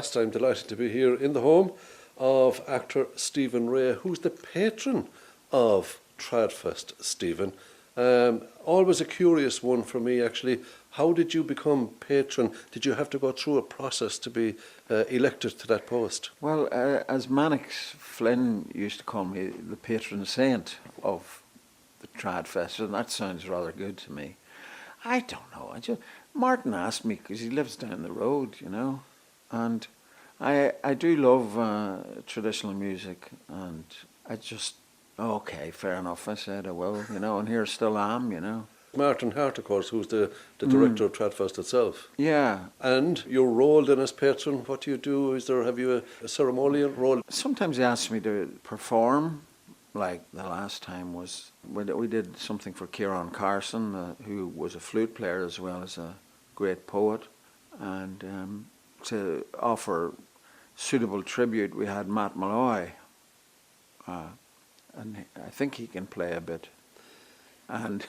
I'm delighted to be here in the home of actor Stephen Rea, who's the patron of TradFest. Stephen, always a curious one for me actually. How did you become patron? Did you have to go through a process to be elected to that post? Well, as Mannix Flynn used to call me, the patron saint of the TradFest, and that sounds rather good to me. I don't know. Martin asked me because he lives down the road, you know, and I do love traditional music, and I just, okay, fair enough, I said I will, you know, and here still am, you know. Martin Hart, of course, who's the director of TradFest itself. Yeah. And your role then as patron, what do you do? Have you a ceremonial role? Sometimes he asks me to perform, like the last time was, we did something for Kieran Hanrahan, who was a flute player as well as a great poet, and to offer suitable tribute we had Matt Malloy, and I think he can play a bit, and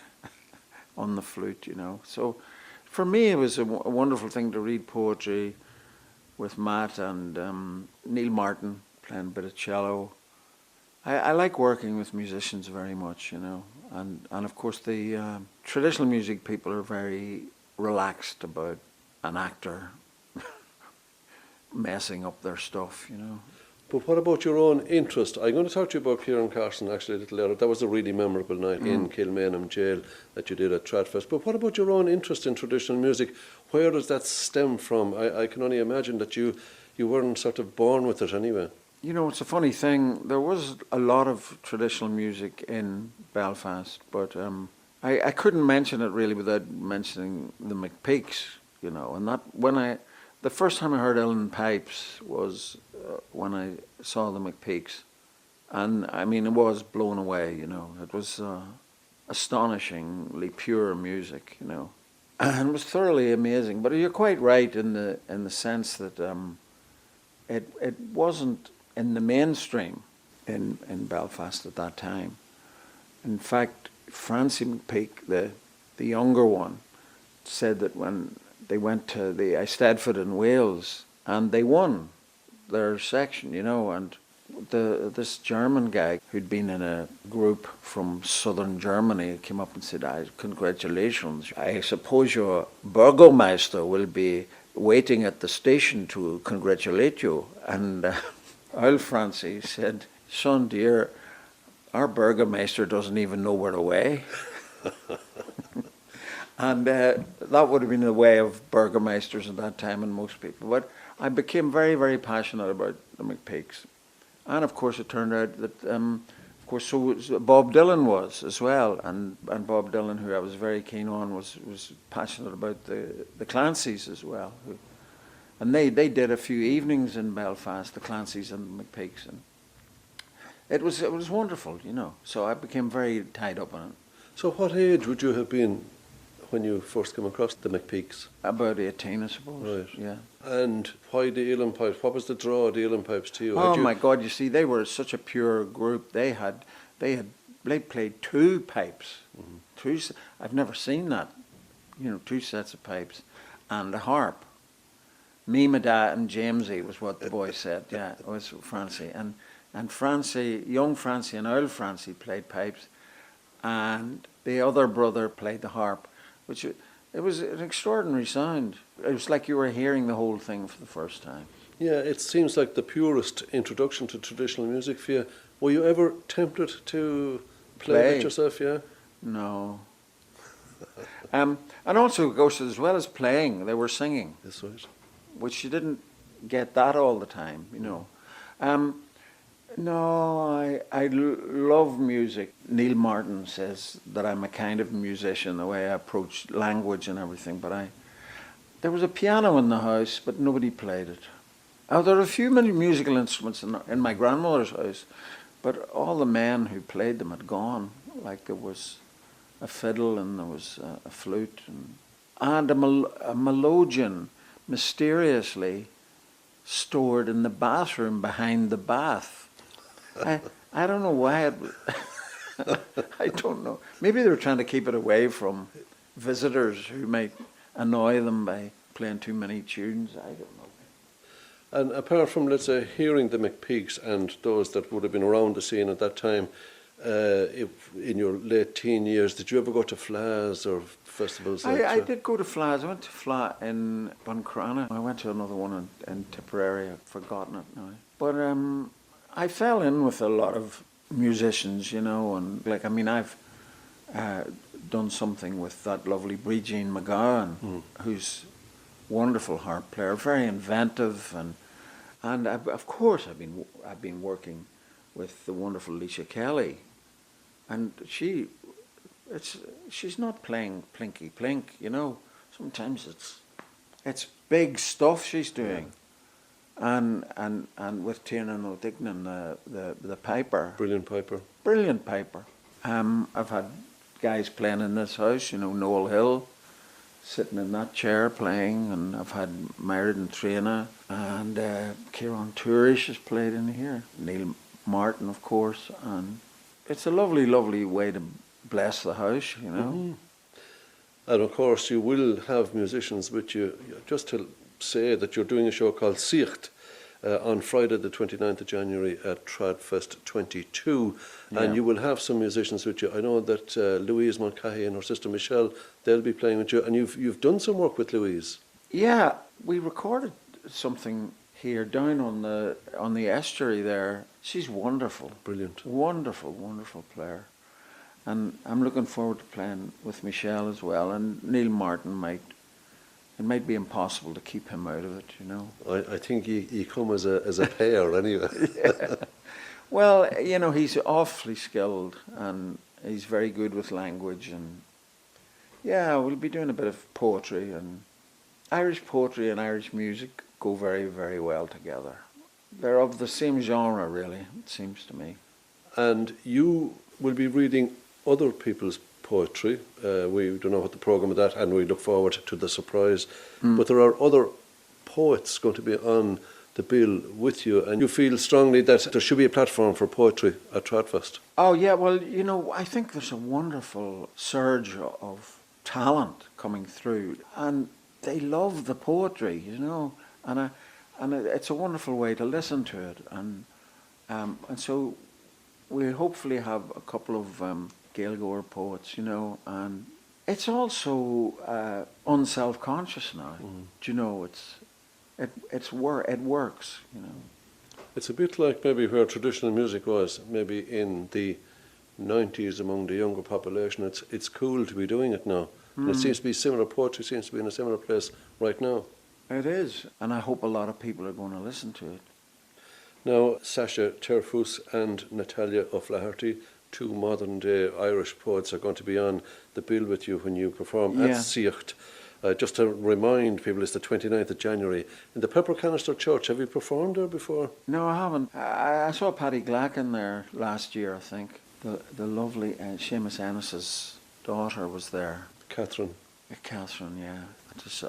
on the flute, you know. So for me it was a wonderful thing to read poetry with Matt and Neil Martin playing a bit of cello. I like working with musicians very much, you know, and of course the traditional music people are very relaxed about an actor messing up their stuff, you know. But what about your own interest? I'm going to talk to you about Kieran Hanrahan actually a little later. That was a really memorable night in Kilmainham Jail that you did at TradFest. But what about your own interest in traditional music? Where does that stem from? I can only imagine that you weren't sort of born with it anyway. You know, it's a funny thing. There was a lot of traditional music in Belfast, but I couldn't mention it really without mentioning the McPeaks, you know. And that the first time I heard Uilleann Pipes was when I saw the McPeaks, and I mean, I was blown away, you know. It was astonishingly pure music, you know, and it was thoroughly amazing. But you're quite right in the sense that it wasn't in the mainstream in Belfast at that time. In fact, Francie McPeak, the younger one, said that when they went to the Eisteddfod in Wales and they won their section, you know, and this German guy who'd been in a group from southern Germany came up and said, congratulations, I suppose your Burgomaster will be waiting at the station to congratulate you. And old Francie said, son dear, our Burgomaster doesn't even know we're away. And that would have been the way of burgomaesters at that time and most people. But I became very, very passionate about the McPeaks. And of course it turned out that, of course, so was, Bob Dylan was as well. And Bob Dylan, who I was very keen on, was passionate about the Clancys as well. And they did a few evenings in Belfast, the Clancys and the McPeaks. And it was wonderful, you know. So I became very tied up in it. So what age would you have been when you first came across the McPeaks? About 18, I suppose. Right. Yeah. And why the Uilleann Pipes? What was the draw of the Uilleann Pipes to you? Oh my God! You see, they were such a pure group. They played two pipes. Mm-hmm. I've never seen that. You know, two sets of pipes, and a harp. Me, my dad, and Jamesy was what the boys said. Yeah, it was Francie and Francie, young Francie and old Francie played pipes, and the other brother played the harp. Which it was an extraordinary sound. It was like you were hearing the whole thing for the first time. Yeah, it seems like the purest introduction to traditional music for you. Were you ever tempted to play it yourself? Yeah. No. And also, of course, as well as playing, they were singing. That's right. Which you didn't get that all the time, you know. No, I love music. Neil Martin says that I'm a kind of musician, the way I approach language and everything, but there was a piano in the house, but nobody played it. There are a few musical instruments in my grandmother's house, but all the men who played them had gone. Like there was a fiddle and there was a flute and a melodeon mysteriously stored in the bathroom behind the bath. I don't know why it was. I don't know. Maybe they were trying to keep it away from visitors who might annoy them by playing too many tunes. I don't know. And apart from, let's say, hearing the McPeaks and those that would have been around the scene at that time, in your late teen years, did you ever go to Flas or festivals? I did go to Flas. I went to Fla in Buncrana. I went to another one in Tipperary. I've forgotten it now. But I fell in with a lot of musicians, you know, and like, I mean, I've done something with that lovely Bríd McGowan, who's a wonderful harp player, very inventive, and of course I've been working with the wonderful Leisha Kelly, and she's not playing plinky plink, you know. Sometimes it's big stuff she's doing, and with Tiernan O'Dignan, the piper, Brilliant piper. I've had guys playing in this house, you know, Noel Hill sitting in that chair playing, and I've had Myron Traina, and Kieran Tourish has played in here, Neil Martin, of course, and it's a lovely, lovely way to bless the house, you know. Mm-hmm. And of course you will have musicians with you. Just to say that you're doing a show called Saiocht on Friday the 29th of January at TradFest 22, and you will have some musicians with you. I know that Louise Mulcahy and her sister Michelle, they'll be playing with you, and you've done some work with Louise. Yeah, we recorded something here down on the estuary there. She's wonderful. Brilliant. Wonderful, wonderful player. And I'm looking forward to playing with Michelle as well. And Neil Martin it might be impossible to keep him out of it, you know. I think he come as a pair anyway. Yeah. Well, you know, he's awfully skilled and he's very good with language, and yeah, we'll be doing a bit of poetry, and Irish poetry and Irish music go very, very well together. They're of the same genre, really, it seems to me. And you will be reading other people's poetry. We don't know what the programme of that, and we look forward to the surprise. But there are other poets going to be on the bill with you, and you feel strongly that there should be a platform for poetry at TradFest. Oh yeah, well, you know, I think there's a wonderful surge of talent coming through, and they love the poetry, you know, and it's a wonderful way to listen to it, and so we'll hopefully have a couple of Gaelgoer poets, you know, and it's also unself-conscious now. Do you know, it works, you know. It's a bit like maybe where traditional music was, maybe in the 90s among the younger population. It's cool to be doing it now. And it seems to be similar, poetry seems to be in a similar place right now. It is, and I hope a lot of people are going to listen to it. Now, Sasha, Terfous and Natalya O'Flaherty, two modern-day Irish poets, are going to be on the bill with you when you perform at Saiocht. Just to remind people, it's the 29th of January in the Pepper Canister Church. Have you performed there before? No, I haven't. I saw Paddy Glacken there last year, I think. The lovely Seamus Ennis's daughter was there. Catherine, yeah.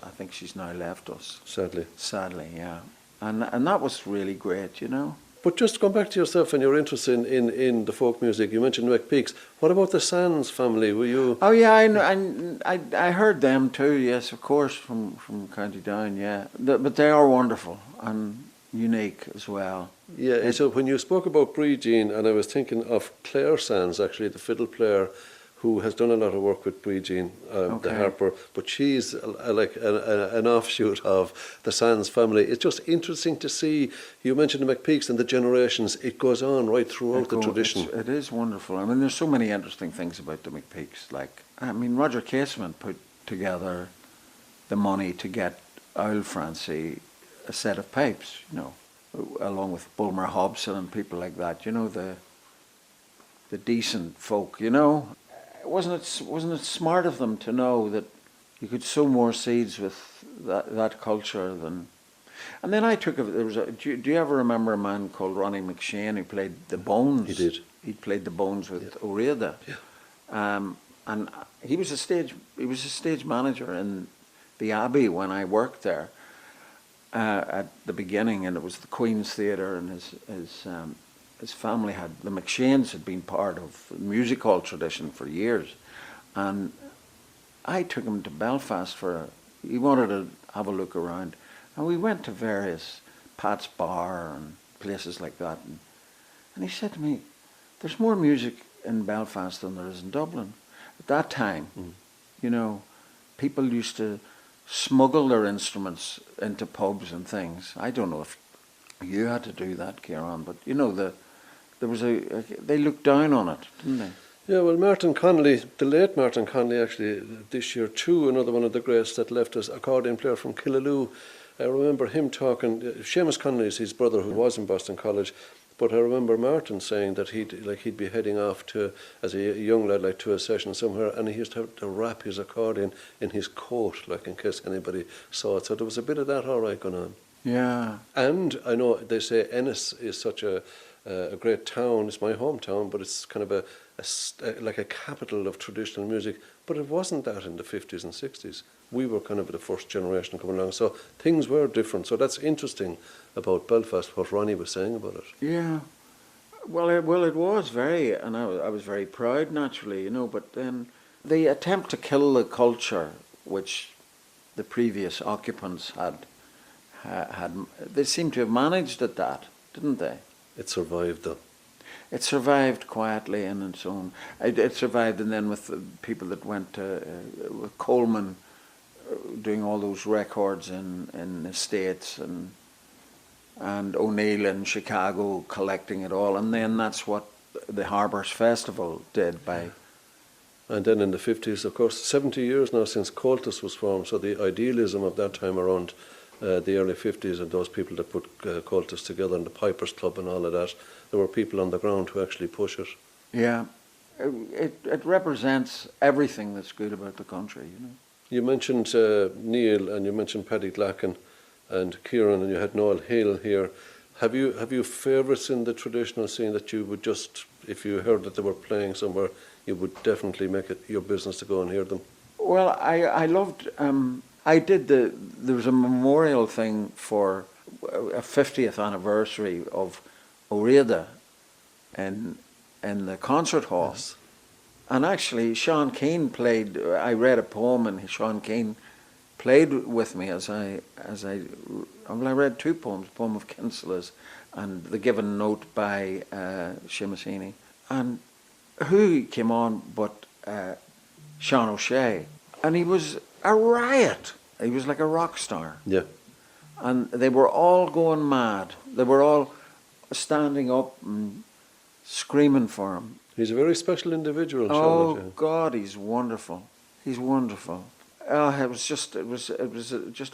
I think she's now left us. Sadly, yeah. And that was really great, you know. But just going back to yourself and your interest in the folk music, you mentioned McPeaks. What about the Sands family? Were you? Oh yeah, I heard them too. Yes, of course, from County Down. Yeah, but they are wonderful and unique as well. Yeah. So when you spoke about Bríd, and I was thinking of Claire Sands, actually, the fiddle player, who has done a lot of work with Bríd, the harper, but she's like an offshoot of the Sands family. It's just interesting to see. You mentioned the McPeaks and the generations. It goes on right throughout the tradition. It is wonderful. I mean, there's so many interesting things about the McPeaks. Like, I mean, Roger Casement put together the money to get Owl Francie a set of pipes, you know, along with Bulmer Hobson and people like that. You know, the decent folk, you know. Wasn't it smart of them to know that you could sow more seeds with that culture than? And then I took do you ever remember a man called Ronnie McShane who played the bones? He did. He played the bones with O'Riada. Yeah. And he was a stage manager in the Abbey when I worked there at the beginning, and it was the Queen's Theatre, and his family the McShanes had been part of the music hall tradition for years, and I took him to Belfast he wanted to have a look around, and we went to various Pat's Bar and places like that. And he said to me, there's more music in Belfast than there is in Dublin. At that time, you know, people used to smuggle their instruments into pubs and things. I don't know if you had to do that, Kieran, but you know, they looked down on it, didn't they? Yeah, well, Martin Connolly, the late Martin Connolly, actually, this year too, another one of the greats that left us, accordion player from Killaloo. I remember him talking, Seamus Connolly is his brother who was in Boston College, but I remember Martin saying that he'd be heading off to, as a young lad, like to a session somewhere, and he used to have to wrap his accordion in his coat, like in case anybody saw it. So there was a bit of that all right going on. Yeah. And I know they say Ennis is such a great town. It's my hometown, but it's kind of like a capital of traditional music. But it wasn't that in the 50s and 60s. We were kind of the first generation coming along, so things were different. So that's interesting about Belfast, what Ronnie was saying about it. Yeah. Well, it was very, and I was very proud, naturally, you know, but then the attempt to kill the culture, which the previous occupants had, they seem to have managed at that, didn't they? It survived, though. It survived quietly and its own. It survived, and then with the people that went with Coleman doing all those records in the States, and O'Neill in Chicago collecting it all, and then that's what the Harbours Festival did by. And then in the 50s, of course, 70 years now since Cultus was formed, so the idealism of that time around the early 50s and those people that put Cultus together and the Pipers Club and all of that, there were people on the ground who actually push it. Yeah, it represents everything that's good about the country, you know. You mentioned Neil and you mentioned Paddy Glacken and Kieran, and you had Noel Hill here. Have you favourites in the traditional scene that you would just, if you heard that they were playing somewhere, you would definitely make it your business to go and hear them? Well, I loved. I did there was a memorial thing for a 50th anniversary of O'Riada in the concert hall. Yes. And actually, Sean Keane played. I read a poem, and Sean Keane played with me as I read two poems: a poem of Kinsella's and The Given Note by Seamus Heaney. And who came on but Sean O'Shea, and he was a riot. He was like a rock star. Yeah. And they were all going mad. They were all standing up and screaming for him. He's a very special individual, Sean Oh O'Shea. God, he's wonderful. He's wonderful. It was just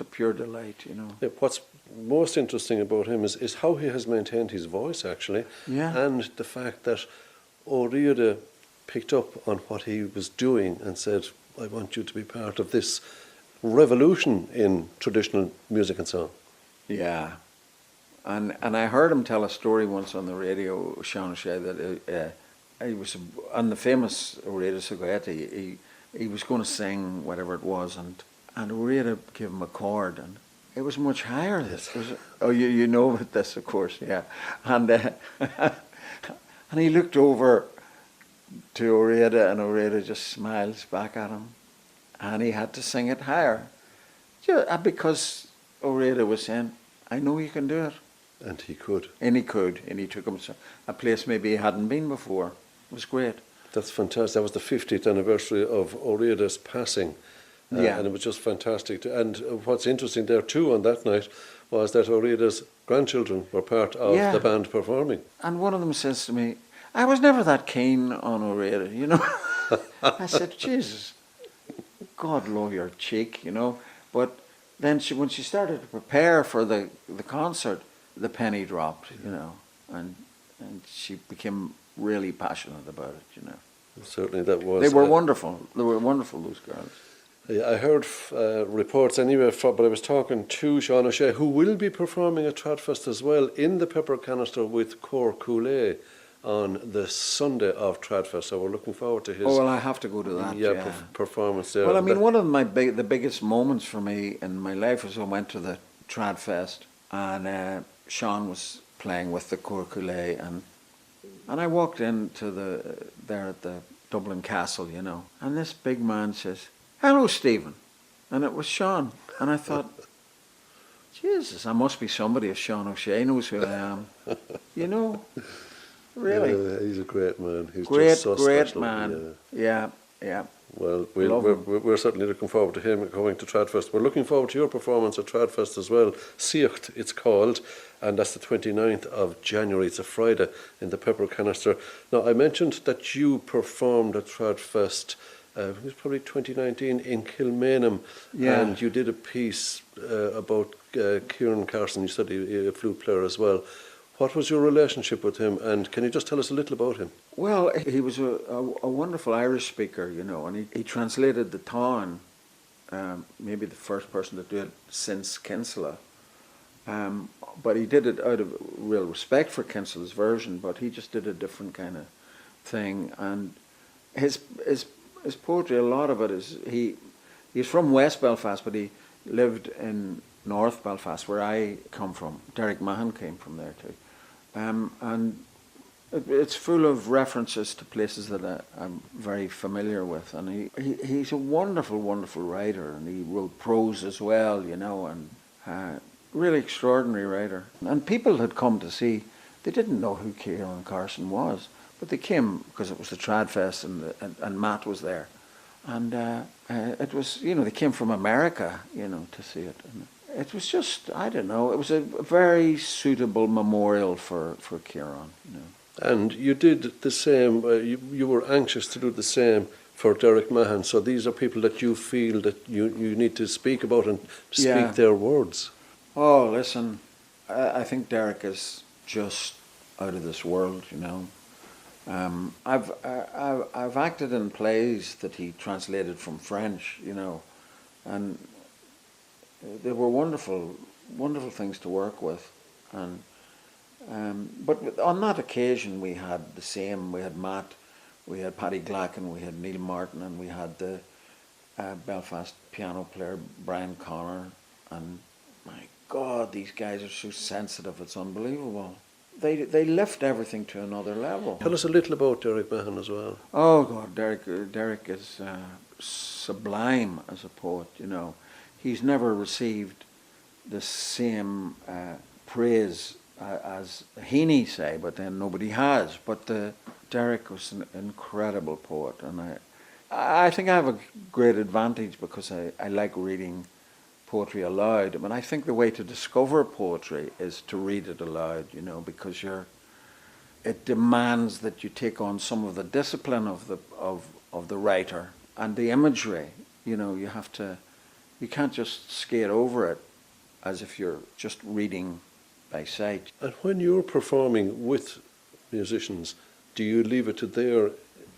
a pure delight, you know. Yeah, what's most interesting about him is how he has maintained his voice, actually. Yeah. And the fact that O'Riada picked up on what he was doing and said, I want you to be part of this revolution in traditional music and song. Yeah. And I heard him tell a story once on the radio, Sean O'Shea, that he was on the famous O'Riada Saiocht. He was going to sing whatever it was, and O'Riada gave him a chord, and it was much higher. Yes. You know about this, of course, yeah. And and he looked over to O'Riada, and O'Riada just smiles back at him, and he had to sing it higher, because O'Riada was saying, "I know you can do it." And he could. And he could, and he took him to a place maybe he hadn't been before. It was great. That's fantastic. That was the 50th anniversary of O'Riada's passing. Yeah. And it was just fantastic. And what's interesting there too on that night was that O'Riada's grandchildren were part of the band performing. And one of them says to me, I was never that keen on O'Riada, you know. I said, Jesus, God love your cheek, you know. But then when she started to prepare for the concert, the penny dropped, you know, and she became really passionate about it, you know. Certainly that was. They were wonderful. They were wonderful, those girls. I heard reports anyway, but I was talking to Sean O'Shea, who will be performing at TradFest as well in the Pepper Canister with Cor Coulee on the Sunday of TradFest. So we're looking forward to his. Oh, well, I have to go to that. Performance there. Well, I mean, one of the biggest moments for me in my life was I went to the TradFest, and Sean was playing with the Cor Coulee, and I walked into there at the Dublin Castle, you know, and this big man says, "Hello, Stephen," and it was Sean, and I thought, Jesus, I must be somebody if Sean O'Shea knows who I am. You know, really. Yeah, he's a great man. He's Great, just so great special. man. Yeah. Yeah. Well, Love him. we're certainly looking forward to him coming to TradFest. We're looking forward to your performance at TradFest as well. Saiocht, it's called, and that's the 29th of January. It's a Friday in the Pepper Canister. Now, I mentioned that you performed at TradFest, it was probably 2019, in Kilmainham, Yeah. and you did a piece about Kieran Carson. You said he a flute player as well. What was your relationship with him, and can you just tell us a little about him? Well, he was a wonderful Irish speaker, you know, and he translated the Táin, maybe the first person to do it since Kinsella. But he did it out of real respect for Kinsella's version, but he just did a different kind of thing. And his poetry, a lot of it is, he's from West Belfast, but he lived in North Belfast, where I come from. Derek Mahan came from there too. And it's full of references to places that I'm very familiar with. And he's a wonderful, wonderful writer, and he wrote prose as well, you know, and really extraordinary writer. And people had come to see, they didn't know who Kieran Carson was, but they came because it was the TradFest and Matt was there. And it was, you know, they came from America, you know, to see it. And it was just, I don't know, it was a very suitable memorial for Kieran, you know. And you did the same, you were anxious to do the same for Derek Mahan. So these are people that you feel that you need to speak about and speak their words. Oh, listen, I think Derek is just out of this world, you know. I've acted in plays that he translated from French, you know, and they were wonderful, wonderful things to work with. And but on that occasion we had the same. We had Matt, we had Paddy Glacken, we had Neil Martin, and we had the Belfast piano player Brian Connor. And my God, these guys are so sensitive, it's unbelievable. They lift everything to another level. Tell us a little about Derek Mahan as well. Oh God, Derek is sublime as a poet, you know. He's never received the same praise as Heaney, say, but then nobody has. But Derek was an incredible poet, and I think I have a great advantage because I like reading poetry aloud. I mean, I think the way to discover poetry is to read it aloud, you know, because it demands that you take on some of the discipline of the writer and the imagery. You know, you can't just skate over it as if you're just reading by sight. And when you're performing with musicians, do you leave it to their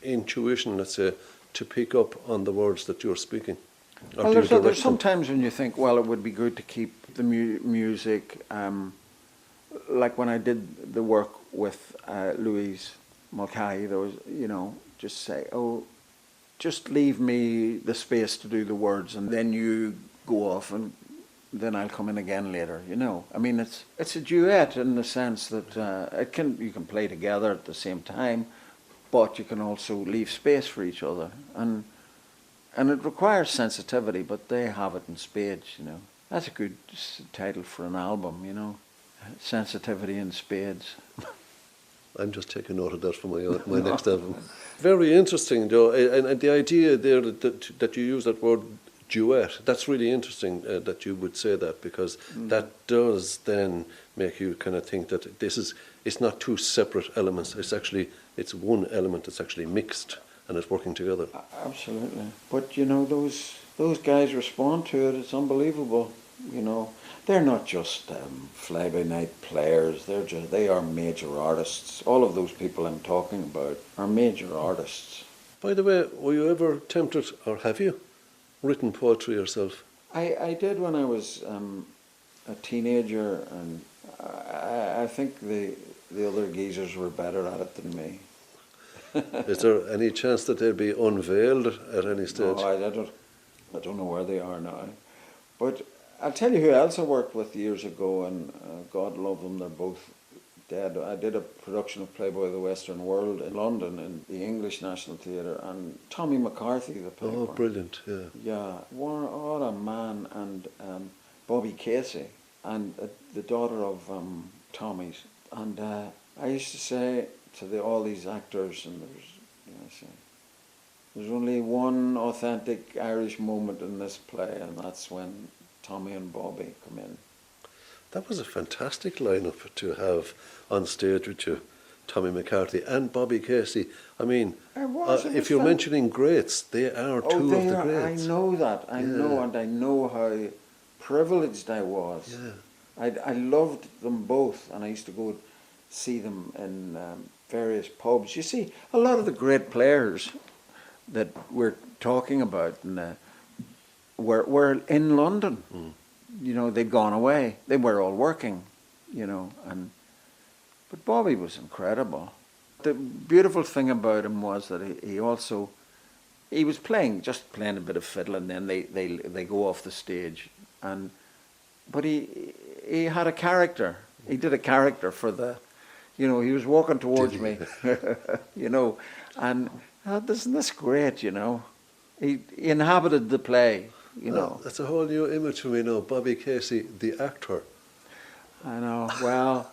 intuition, let's say, to pick up on the words that you're speaking? Well, there's sometimes when you think, well, it would be good to keep the music, like when I did the work with Louise Mulcahy, there was, you know, just say, oh, just leave me the space to do the words, and then you go off, and then I'll come in again later, you know. I mean, it's a duet in the sense that you can play together at the same time, but you can also leave space for each other. And it requires sensitivity, but they have it in spades, you know. That's a good title for an album, you know. Sensitivity in spades. I'm just taking note of that for my next album. Very interesting, though, and the idea there that you use that word duet, that's really interesting that you would say that, because that does then make you kind of think that it's not two separate elements. It's one element that's actually mixed and it's working together. Absolutely. But you know, those guys respond to it. It's unbelievable. You know, they're not just fly-by-night players. They are major artists. All of those people I'm talking about are major artists. By the way, were you ever tempted, or have you written poetry yourself? I did when I was a teenager, and I think the other geezers were better at it than me. Is there any chance that they'll be unveiled at any stage? No, I don't know where they are now. But I'll tell you who else I worked with years ago, and God love them, they're both dead. I did a production of Playboy of the Western World in London in the English National Theatre, and Tommy McCarthy, the paper. Oh, brilliant, yeah. Yeah, what a man, and Bobby Casey. and the daughter of Tommy's. And I used to say to all these actors, and there's only one authentic Irish moment in this play, and that's when Tommy and Bobby come in. That was a fantastic lineup to have on stage with you, Tommy McCarthy and Bobby Casey. I mean, if you're mentioning greats, they are two of the greats. I know that. I know, and I know how privileged I was. Yeah. I loved them both, and I used to go see them in various pubs. You see, a lot of the great players that we're talking about were in London. Mm. You know, they'd gone away. They were all working, you know, but Bobby was incredible. The beautiful thing about him was that he was just playing a bit of fiddle, and then they go off the stage, but he had a character. He did a character for he was walking towards me, you know, and isn't this great, you know? He inhabited the play, you know. That's a whole new image for me now, Bobby Casey, the actor. I know. Well,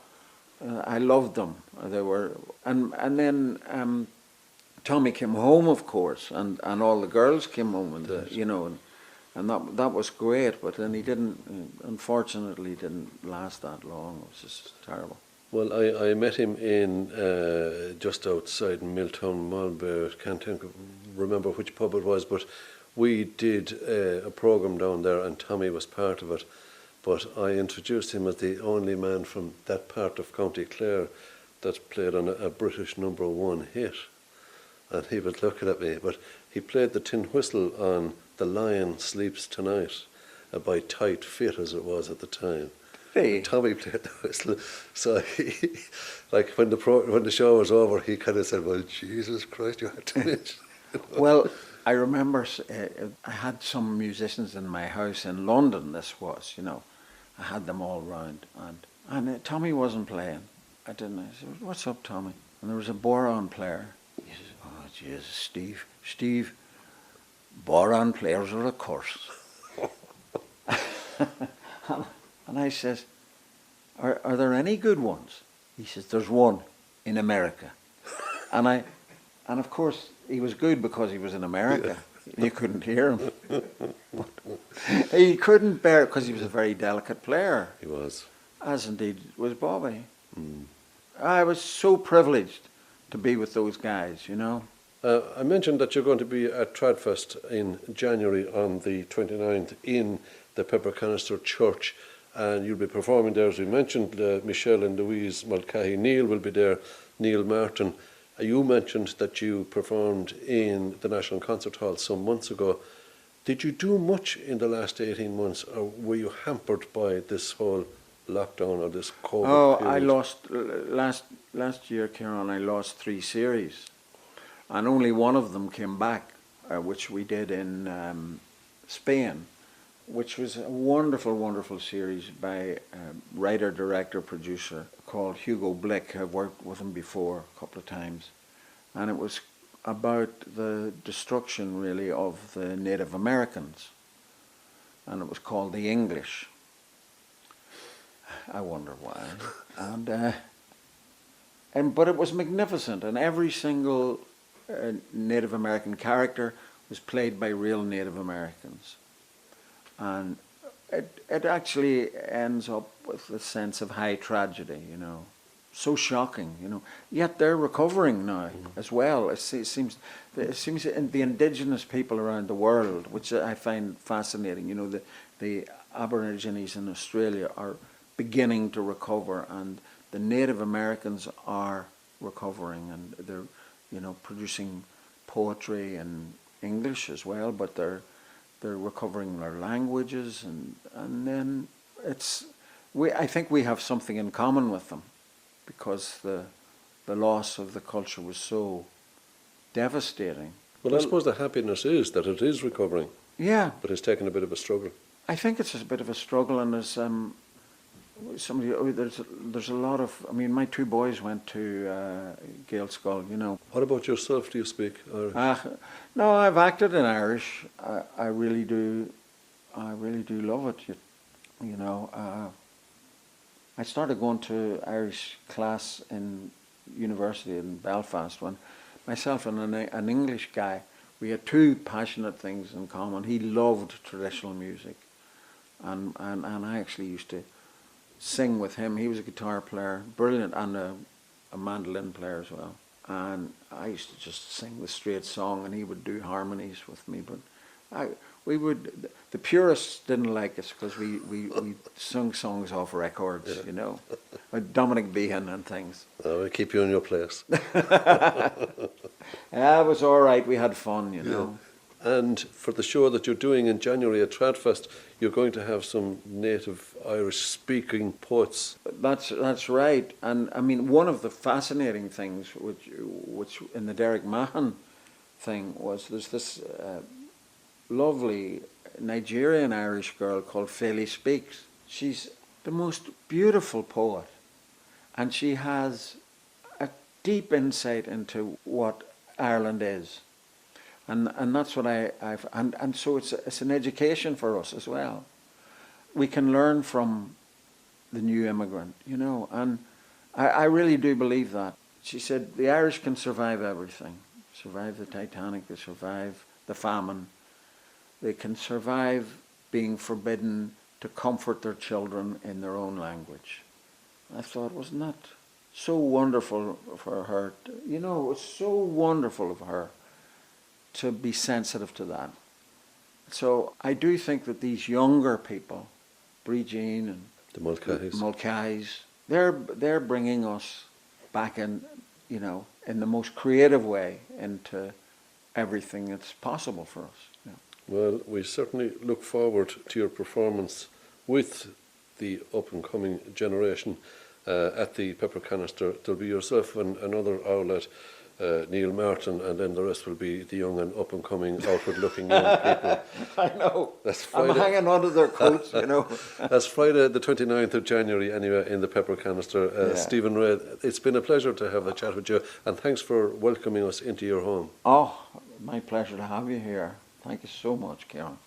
I loved them. They were, and then Tommy came home, of course, and all the girls came home, and you know, and that was great. But then he unfortunately didn't last that long. It was just terrible. Well, I met him in just outside Milltown, Marlborough. Can't remember which pub it was, but we did a program down there, and Tommy was part of it. But I introduced him as the only man from that part of County Clare that played on a British #1 hit. And he was looking at me, but he played the tin whistle on The Lion Sleeps Tonight by Tight Fit, as it was at the time. Hey. Tommy played the whistle, so he, like when the show was over, he kind of said, "Well, Jesus Christ, you had to mention." Well, I remember I had some musicians in my house in London. This was, you know, I had them all round, and Tommy wasn't playing. I didn't. I said, "What's up, Tommy?" And there was a boron player. He says, "Oh, Jesus, Steve, boron players are a curse." And I says, are there any good ones? He says, "There's one in America." And of course, he was good because he was in America. Yeah. You couldn't hear him. He couldn't bear it because he was a very delicate player. He was. As indeed was Bobby. Mm. I was so privileged to be with those guys, you know. I mentioned that you're going to be at TradFest in January on the 29th in the Pepper Canister Church, and you'll be performing there, as we mentioned. Michelle and Louise Mulcahy. Neil will be there, Neil Martin. You mentioned that you performed in the National Concert Hall some months ago. Did you do much in the last 18 months, or were you hampered by this whole lockdown or this COVID period? I lost, last year, Kieran, I lost 3 series. And only one of them came back, which we did in Spain, which was a wonderful, wonderful series by a writer, director, producer called Hugo Blick. I've worked with him before a couple of times. And it was about the destruction, really, of the Native Americans. And it was called The English. I wonder why. But it was magnificent, and every single Native American character was played by real Native Americans. And it actually ends up with a sense of high tragedy, you know. So shocking, you know. Yet they're recovering now as well. It seems in the indigenous people around the world, which I find fascinating. You know, the Aborigines in Australia are beginning to recover, and the Native Americans are recovering, and they're, you know, producing poetry in English as well, but they're recovering their languages, and then I think we have something in common with them, because the loss of the culture was so devastating. Well, I suppose the happiness is that it is recovering. Yeah. But it's taken a bit of a struggle. I think it's a bit of a struggle, and there's there's a lot of, I mean, my 2 boys went to Gaelscoil, you know. What about yourself? Do you speak Irish? No, I've acted in Irish. I really do love it, you know. I started going to Irish class in university in Belfast when myself and an English guy, we had two passionate things in common. He loved traditional music, and I actually used to sing with him. He was a guitar player, brilliant, and a mandolin player as well. And I used to just sing the straight song, and he would do harmonies with me. But the purists didn't like us because we sung songs off records, you know, with Dominic Behan and things. Oh, we keep you in your place. Yeah, it was all right. We had fun, you know. And for the show that you're doing in January at TradFest, you're going to have some native Irish-speaking poets. That's right. And I mean, one of the fascinating things, which in the Derek Mahon thing, was there's this lovely Nigerian Irish girl called Feli Speaks. She's the most beautiful poet, and she has a deep insight into what Ireland is. And that's what and so it's an education for us as well. We can learn from the new immigrant, you know, and I really do believe that. She said the Irish can survive everything, survive the Titanic, they survive the famine, they can survive being forbidden to comfort their children in their own language. I thought, wasn't that so wonderful for her? You know, it was so wonderful of her to be sensitive to that. So I do think that these younger people, Brie Jean and The Mulcahy's, they're bringing us back in, you know, in the most creative way into everything that's possible for us. Yeah. Well, we certainly look forward to your performance with the up-and-coming generation at the Pepper Canister. There'll be yourself and another outlet, Neil Martin, and then the rest will be the young and up-and-coming, outward-looking young people. I know. That's Friday. I'm hanging onto their coats, you know. That's Friday the 29th of January anyway in the Pepper Canister. Stephen Ray, it's been a pleasure to have a chat with you, and thanks for welcoming us into your home. Oh, my pleasure to have you here. Thank you so much, Kieran.